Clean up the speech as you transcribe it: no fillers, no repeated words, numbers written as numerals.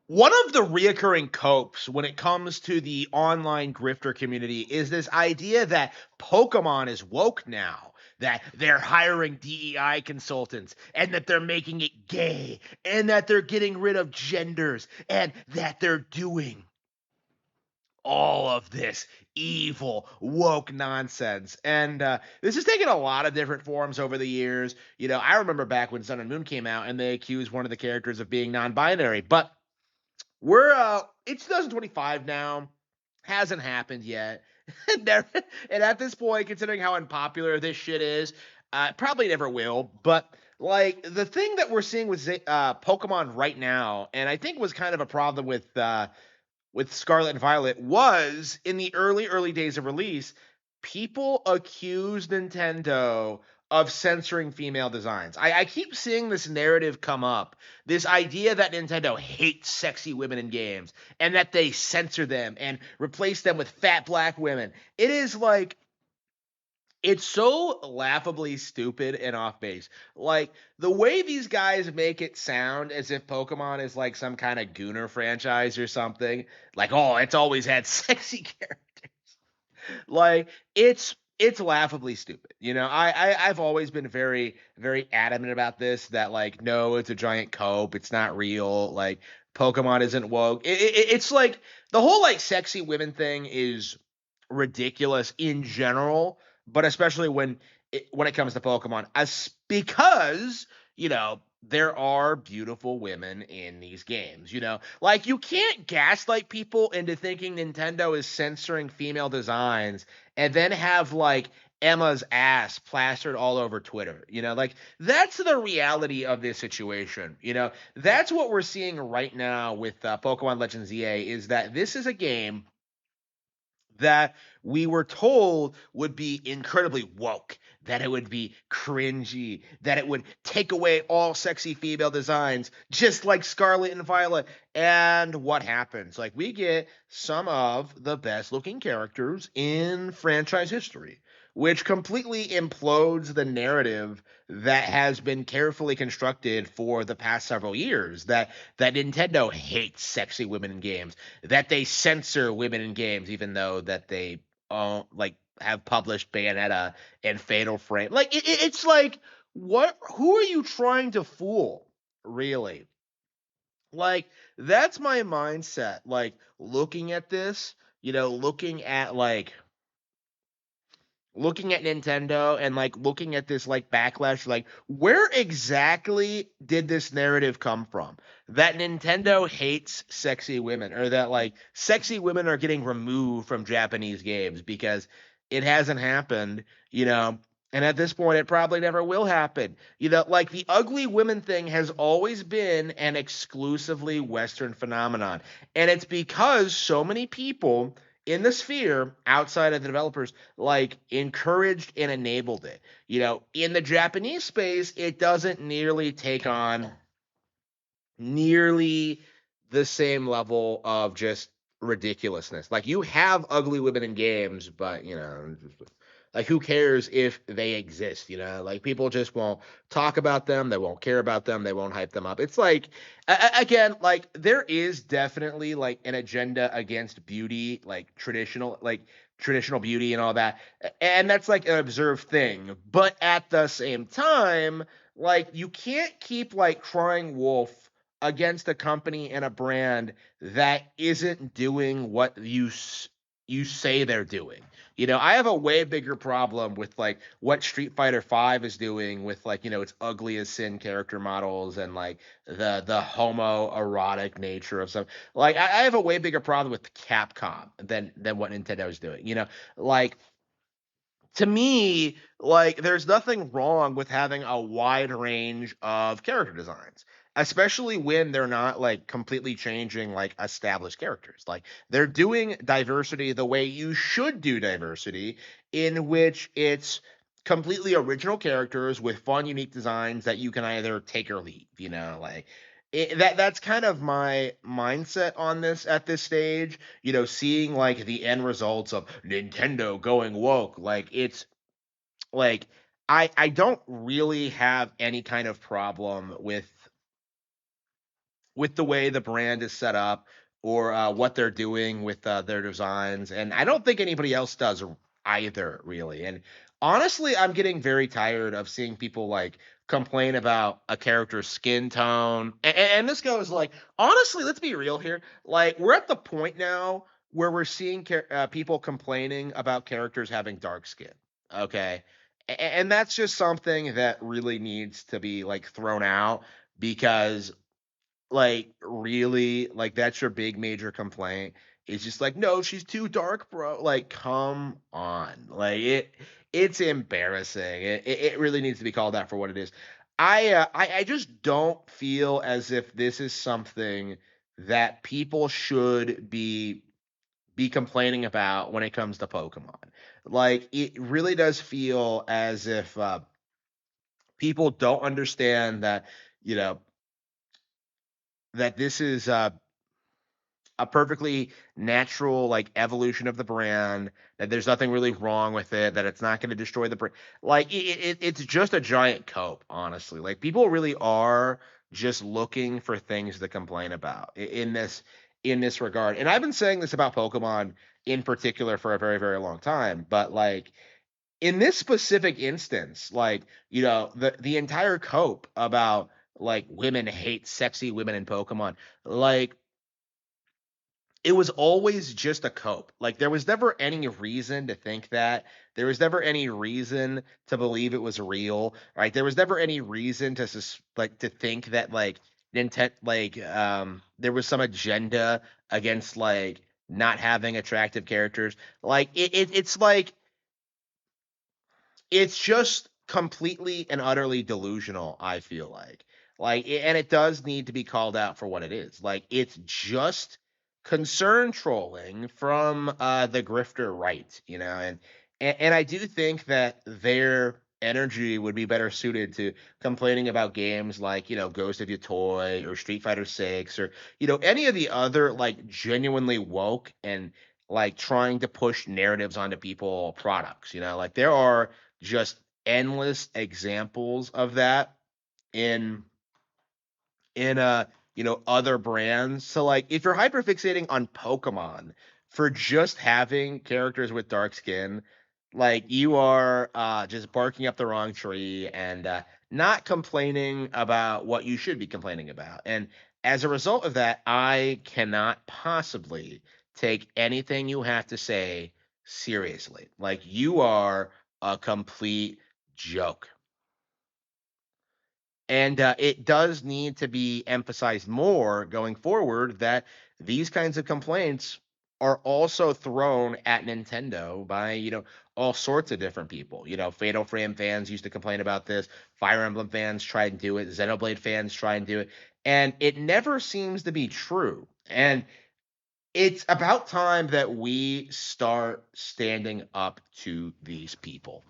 One of the reoccurring copes when it comes to the online grifter community is this idea that Pokemon is woke now, that they're hiring DEI consultants, and that they're making it gay, and that they're getting rid of genders, and that they're doing all of this evil woke nonsense. And this has taken a lot of different forms over the years. I remember back when Sun and Moon came out and they accused one of the characters of being non-binary, but it's 2025 now. Hasn't happened yet. Never, and at this point, considering how unpopular this shit is, probably never will. But like the thing that we're seeing with Pokemon right now, and I think was kind of a problem with Scarlet and Violet, was in the early days of release, people accused Nintendo of censoring female designs. I keep seeing this narrative come up, this idea that Nintendo hates sexy women in games and that they censor them and replace them with fat black women. It is like, it's so laughably stupid and off base. Like, the way these guys make it sound as if Pokemon is like some kind of Gooner franchise or something. Like, oh, it's always had sexy characters. Like, it's laughably stupid. I've always been very, very adamant about this, that like, no, it's a giant cope. It's not real. Like, Pokemon isn't woke. It's like the whole like sexy women thing is ridiculous in general, but especially when it comes to Pokemon, as because there are beautiful women in these games. Like, you can't gaslight people into thinking Nintendo is censoring female designs and then have like Emma's ass plastered all over Twitter. Like, that's the reality of this situation. That's what we're seeing right now with Pokemon Legends EA, is that this is a game that we were told would be incredibly woke, that it would be cringy, that it would take away all sexy female designs, just like Scarlet and Violet. And what happens? Like, we get some of the best looking characters in franchise history, which completely implodes the narrative that has been carefully constructed for the past several years, that Nintendo hates sexy women in games, that they censor women in games, even though that they like have published Bayonetta and Fatal Frame. Like, it's like, what? Who are you trying to fool, really? Like, that's my mindset. Like, looking at this, looking at Nintendo and like looking at this like backlash, like, where exactly did this narrative come from? That Nintendo hates sexy women, or that like sexy women are getting removed from Japanese games, because it hasn't happened, and at this point it probably never will happen. Like, the ugly women thing has always been an exclusively Western phenomenon. And it's because so many people in the sphere outside of the developers like encouraged and enabled it. In the Japanese space, it doesn't nearly take on nearly the same level of just ridiculousness. Like, you have ugly women in games, but like, who cares if they exist? Like, people just won't talk about them, they won't care about them, they won't hype them up. It's like, again, like, there is definitely like an agenda against beauty, like traditional beauty and all that, and that's like an observed thing. But at the same time, like, you can't keep like crying wolf against a company and a brand that isn't doing what you say they're doing. I have a way bigger problem with like what Street Fighter 5 is doing with like, its ugly as sin character models, and like the homoerotic nature of some. Like, I have a way bigger problem with Capcom than what Nintendo is doing. Like, to me, like, there's nothing wrong with having a wide range of character designs, especially when they're not like completely changing like established characters. Like, they're doing diversity the way you should do diversity, in which it's completely original characters with fun, unique designs that you can either take or leave. Like, that's kind of my mindset on this at this stage. Seeing like the end results of Nintendo going woke, like, it's like, I don't really have any kind of problem with the way the brand is set up or what they're doing with their designs. And I don't think anybody else does either, really. And honestly, I'm getting very tired of seeing people like complain about a character's skin tone. And this goes like, honestly, let's be real here. Like, we're at the point now where we're seeing people complaining about characters having dark skin. Okay. And that's just something that really needs to be like thrown out because like, really? Like, that's your big major complaint? It's just like, "No, she's too dark, bro." Like, come on. Like, it's embarrassing. It really needs to be called out for what it is. I just don't feel as if this is something that people should be complaining about when it comes to Pokemon. Like, it really does feel as if, people don't understand that, you know, that this is, a perfectly natural like evolution of the brand, that there's nothing really wrong with it, that it's not going to destroy the brand. Like it's just a giant cope, honestly. Like people really are just looking for things to complain about in this regard. And I've been saying this about Pokemon in particular for a very very long time, but like in this specific instance, like, the entire cope about like women hate sexy women in Pokemon, like it was always just a cope. Like there was never any reason to think that. There was never any reason to believe it was real, right? There was never any reason to like to think that like Nintendo there was some agenda against like not having attractive characters. Like it's like it's just completely and utterly delusional, I feel like. And it does need to be called out for what it is. Like, it's just concern trolling from the grifter right, and I do think that their energy would be better suited to complaining about games like, Ghost of Your Toy or Street Fighter 6 or, any of the other like genuinely woke and like trying to push narratives onto people products, like there are just endless examples of that in other brands. So like if you're hyperfixating on Pokemon for just having characters with dark skin, like you are just barking up the wrong tree and not complaining about what you should be complaining about. And as a result of that, I cannot possibly take anything you have to say seriously. Like you are a complete joke. And it does need to be emphasized more going forward that these kinds of complaints are also thrown at Nintendo by, all sorts of different people. Fatal Frame fans used to complain about this. Fire Emblem fans try and do it. Xenoblade fans try and do it. And it never seems to be true. And it's about time that we start standing up to these people.